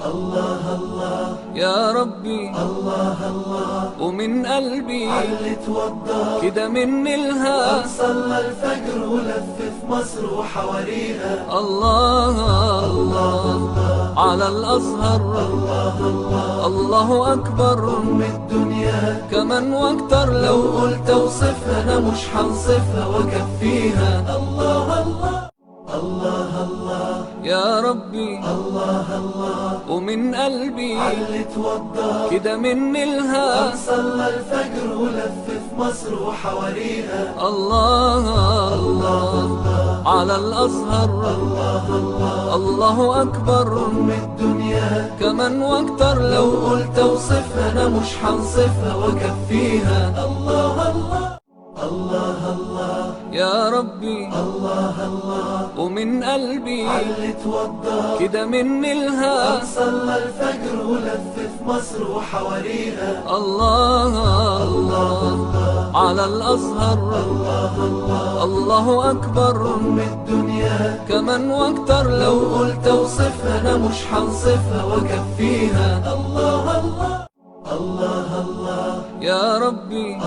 الله الله يا ربي الله الله ومن قلبي علي توضى كده مني الها صلى الفجر ولف في مصر وحواريها الله الله على الأزهر الله الله الله أكبر أم الدنيا كمان واكتر لو قلت اوصفها انا مش هنصفها واكفيها الله الله الله الله يا ربي الله الله ومن قلبي علي توضى كده مني الها صلى الفجر ولف في مصر وحواريها الله الله على الأزهر الله الله الله أكبر أم الدنيا كمان واكتر لو قلت اوصفها انا مش هنصفها واكفيها الله الله الله الله يا ربي الله الله ومن قلبي علي توضى كده مني الها صلى الفجر ولف في مصر وحواريها الله الله على الأزهر الله الله الله أكبر أم الدنيا كمان واكتر لو قلت اوصفها انا مش هنصفها واكفيها الله الله الله الله يا ربي